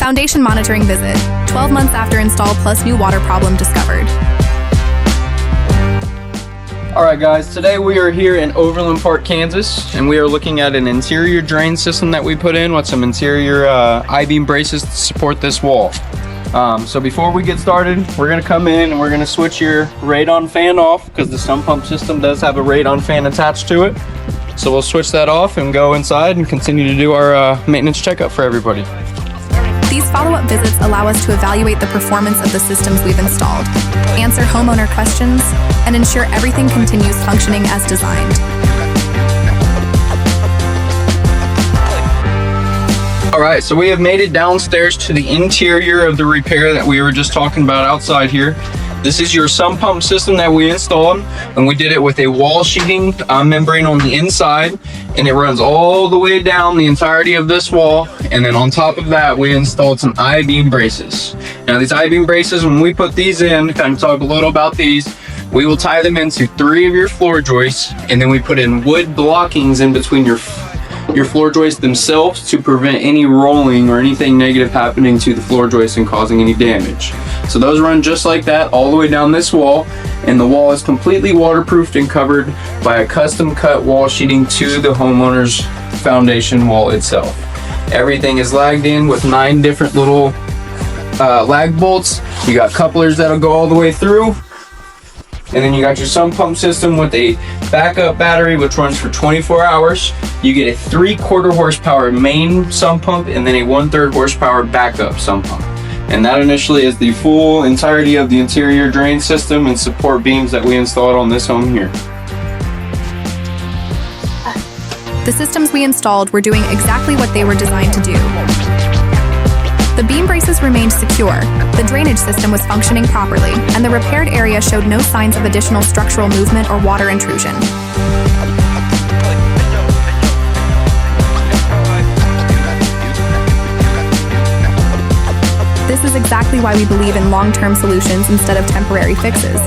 Foundation monitoring visit, 12 months after install plus new water problem discovered. Alright guys, today we are here in Overland Park, Kansas, and we are looking at an interior drain system that we put in with some interior I-beam braces to support this wall. So before we get started, we're going to come in and we're going to switch your radon fan off because the sump pump system does have a radon fan attached to it. So we'll switch that off and go inside and continue to do our maintenance checkup for everybody. These follow-up visits allow us to evaluate the performance of the systems we've installed, answer homeowner questions, and ensure everything continues functioning as designed. Alright, so we have made it downstairs to the interior of the repair that we were just talking about outside here. This is your sump pump system that we installed, and we did it with a wall sheeting membrane on the inside, and it runs all the way down the entirety of this wall. And then on top of that, we installed some I-beam braces. Now these I-beam braces, when we put these in, kind of talk a little about these, we will tie them into 3 of your floor joists, and then we put in wood blockings in between your floor joists themselves to prevent any rolling or anything negative happening to the floor joists and causing any damage. So those run just like that all the way down this wall, and the wall is completely waterproofed and covered by a custom cut wall sheeting to the homeowner's foundation wall itself. Everything is lagged in with 9 different little lag bolts. You got couplers that'll go all the way through. And then you got your sump pump system with a backup battery which runs for 24 hours. You get a 3/4 horsepower main sump pump and then a 1/3 horsepower backup sump pump. And that initially is the full entirety of the interior drain system and support beams that we installed on this home here. The systems we installed were doing exactly what they were designed to do. The beam braces remained secure, the drainage system was functioning properly, and the repaired area showed no signs of additional structural movement or water intrusion. This is exactly why we believe in long-term solutions instead of temporary fixes.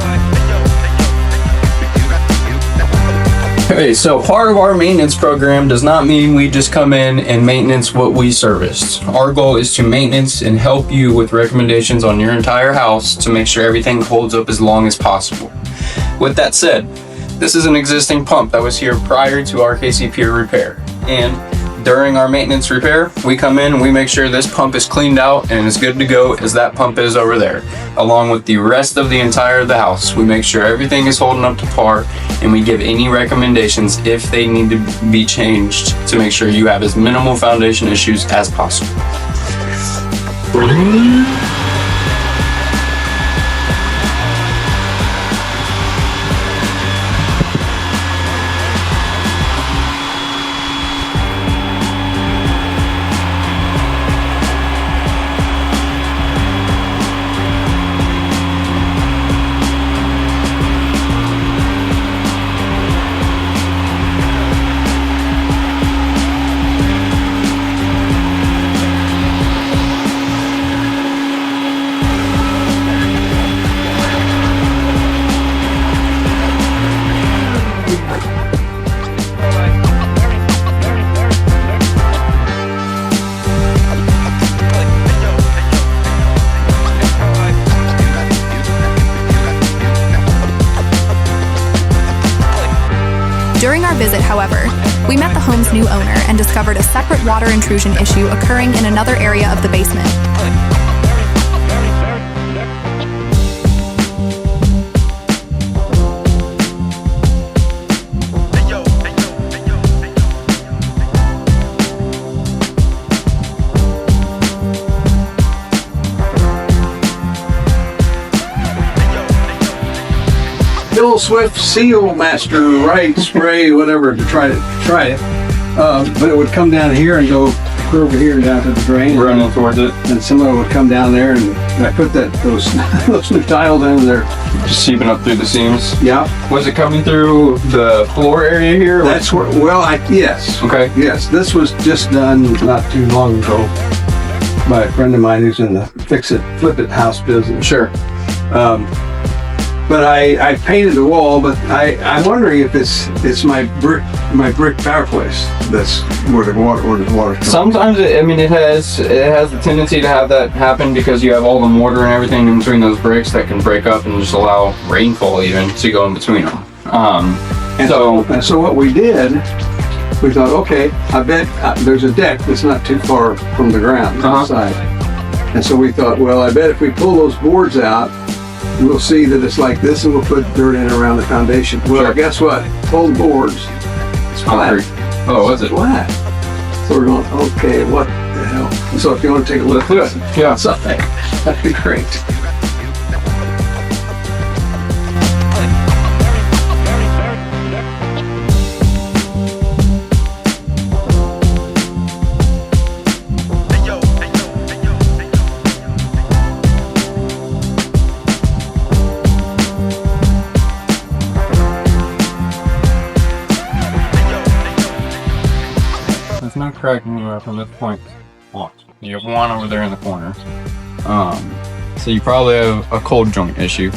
Okay, so part of our maintenance program does not mean we just come in and maintenance what we serviced. Our goal is to maintenance and help you with recommendations on your entire house to make sure everything holds up as long as possible. With that said, this is an existing pump that was here prior to our KC Pier repair. And during our maintenance repair, we come in and we make sure this pump is cleaned out and as good to go as that pump is over there. Along with the rest of the entire of the house, we make sure everything is holding up to par, and we give any recommendations if they need to be changed to make sure you have as minimal foundation issues as possible. During our visit, however, we met the home's new owner and discovered a separate water intrusion issue occurring in another area of the basement. Bill Swift Seal Master right spray whatever to try it, but it would come down here and go over here down to the drain, Running towards it. and someone would come down there, and I put those new tiles in there. Just seeping up through the seams. Yeah, Was it coming through the floor area here? that's where. Well, yes. Okay. Yes, this was just done not too long ago by a friend of mine who's in the fix it, flip it house business. Sure. But I painted the wall, but I'm wondering if it's my brick fireplace that's where the water comes. Sometimes it has the tendency to have that happen because you have all the mortar and everything in between those bricks that can break up and just allow rainfall even to go in between them. So what we did, we thought, okay, I bet there's a deck that's not too far from the ground outside. And so we thought, well, I bet if we pull those boards out, we'll see that it's like this, and we'll put dirt in around the foundation. Well, Sure. Guess what? Pulled boards. It's flat. Oh, was it? Flat. So we're going, okay, what the hell? So if you want to take a look Let's do it. Yeah. what's up there, that'd be great. There's no crack anywhere from this point. You have one over there in the corner. So you probably have a cold joint issue,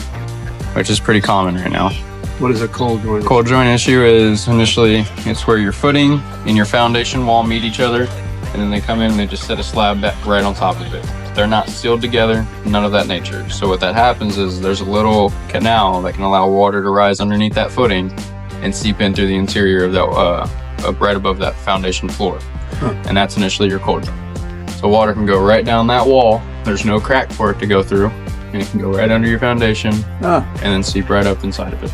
which is pretty common right now. What is a cold joint? Cold joint issue is initially it's where your footing and your foundation wall meet each other, and then they come in and they just set a slab right on top of it. They're not sealed together, none of that nature. So what that happens is there's a little canal that can allow water to rise underneath that footing and seep in through the interior of that right above that foundation floor. And that's initially your cold joint. So water can go right down that wall. There's no crack for it to go through, and it can go right under your foundation and then seep right up inside of it.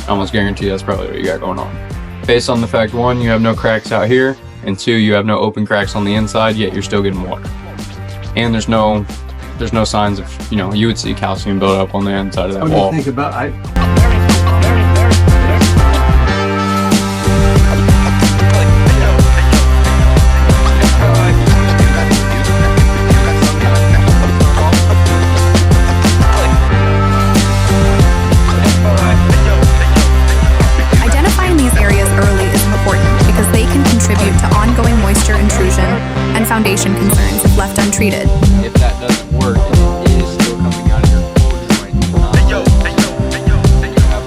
I almost guarantee that's probably what you got going on. Based on the fact, one, you have no cracks out here, and two, you have no open cracks on the inside, yet you're still getting water. And there's no signs of, you would see calcium build up on the inside of that wall. What do you think about Identifying these areas early is important because they can contribute to ongoing moisture intrusion and foundation concerns if left untreated. If that doesn't work, and it is still coming out of your cold joint, then you have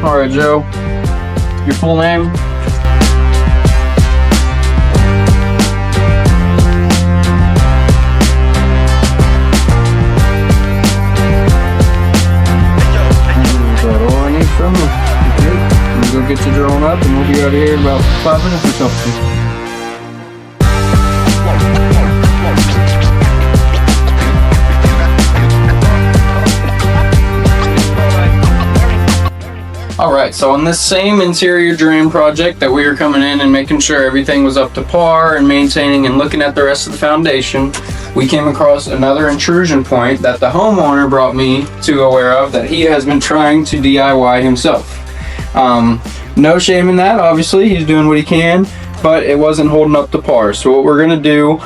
All right, Joe, your full name? Is that all I need from you? Okay, I'm gonna go get you drawn up and we'll be out of here in about 5 minutes or something. Alright, so on this same interior drain project that we were coming in and making sure everything was up to par and maintaining and looking at the rest of the foundation, we came across another intrusion point that the homeowner brought me to aware of that he has been trying to DIY himself. No shame in that, obviously, he's doing what he can, but it wasn't holding up to par. So what we're going to do,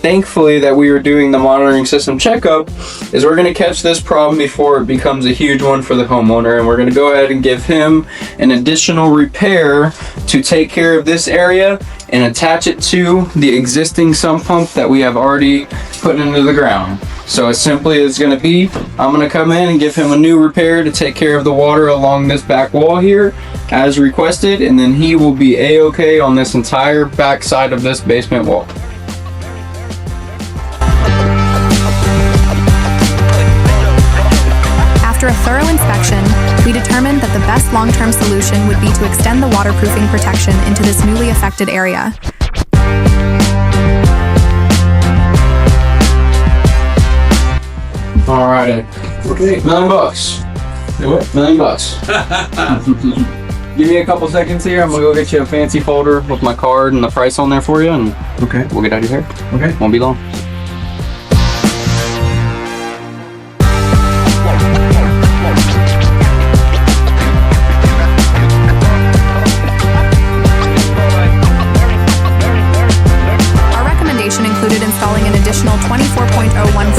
thankfully that we were doing the monitoring system checkup, is we're going to catch this problem before it becomes a huge one for the homeowner, and we're going to go ahead and give him an additional repair to take care of this area and attach it to the existing sump pump that we have already put into the ground. So as simply as it's going to be, I'm going to come in and give him a new repair to take care of the water along this back wall here as requested, and then he will be a-okay on this entire back side of this basement wall. After a thorough inspection, we determined that the best long-term solution would be to extend the waterproofing protection into this newly affected area. Alrighty. Okay. $1 million. Do it. $1 million. Give me a couple seconds here. I'm gonna go get you a fancy folder with my card and the price on there for you, and Okay. we'll get out of here. Okay. Won't be long.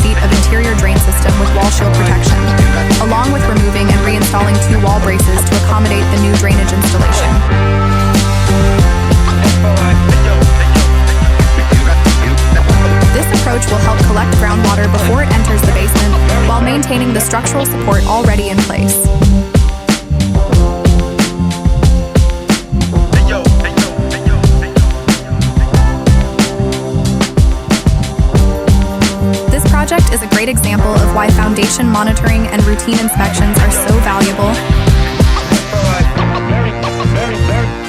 feet of interior drain system with wall shield protection, along with removing and reinstalling 2 wall braces to accommodate the new drainage installation. This approach will help collect groundwater before it enters the basement while maintaining the structural support already in place. This project is a great example of why foundation monitoring and routine inspections are so valuable.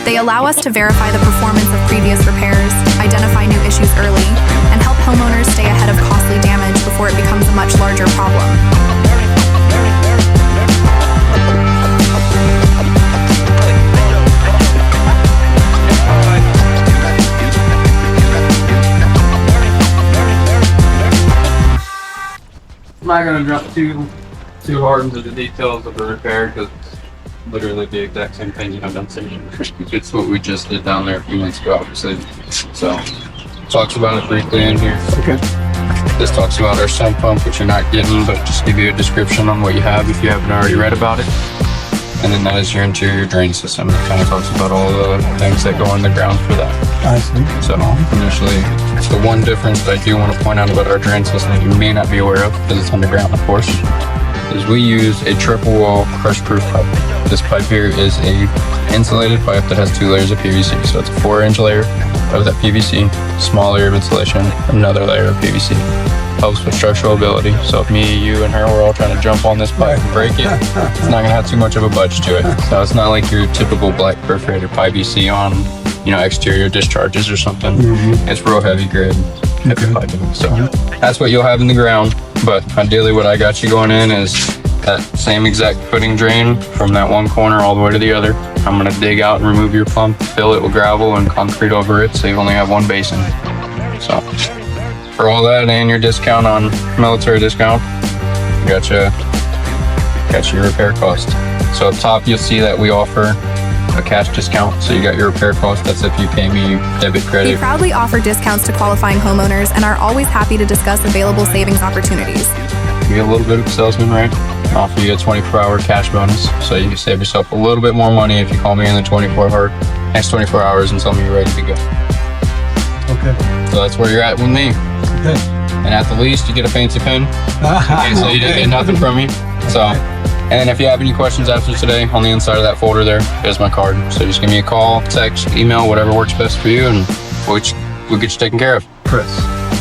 They allow us to verify the performance of previous repairs, identify new issues early, and help homeowners stay ahead of costly damage before it becomes a much larger problem. I'm not going to jump too hard into the details of the repair because literally the exact same thing you have done station. It's what we just did down there a few months ago, obviously. So, talks about it briefly in here. Okay. This talks about our sump pump, which you're not getting, but just give you a description on what you have if you haven't already read about it. And then that is your interior drain system. It kind of talks about all the things that go in the ground for that. I see. So initially, it's the one difference that I do want to point out about our drain system that you may not be aware of because it's underground, of course, is we use a triple wall crush-proof pipe. This pipe here is a insulated pipe that has 2 layers of PVC. So it's a 4-inch layer of that PVC, small layer of insulation, another layer of PVC. Helps with structural ability. So if me, you, and her were all trying to jump on this pipe and break it, it's not gonna have too much of a budge to it. So it's not like your typical black perforated pipe you see on, exterior discharges or something. It's real heavy grid piping. So that's what you'll have in the ground. But ideally what I got you going in is that same exact footing drain from that one corner all the way to the other. I'm gonna dig out and remove your pump, fill it with gravel and concrete over it so you only have one basin. So for all that and your discount on military discount, got your repair cost. So up top you'll see that we offer a cash discount. So you got your repair cost. That's if you pay me debit, credit. We proudly offer discounts to qualifying homeowners and are always happy to discuss available savings opportunities. You get a little bit of a salesman, right? Offer you a 24-hour cash bonus. So you can save yourself a little bit more money if you call me in the next 24 hours and tell me you're ready to go. Okay. So that's where you're at with me. Okay. And at the least, you get a fancy pen. Okay, so you didn't get nothing from me. So, and if you have any questions after today, on the inside of that folder there is my card. So just give me a call, text, email, whatever works best for you, and we'll get you taken care of. Chris.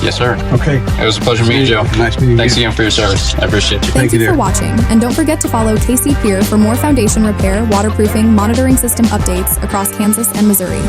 Yes, sir. Okay. It was a pleasure meeting you, Joe. Nice meeting you. Thanks again for your service. I appreciate you. Thank you for watching, and don't forget to follow KC Pier for more foundation repair, waterproofing, monitoring system updates across Kansas and Missouri.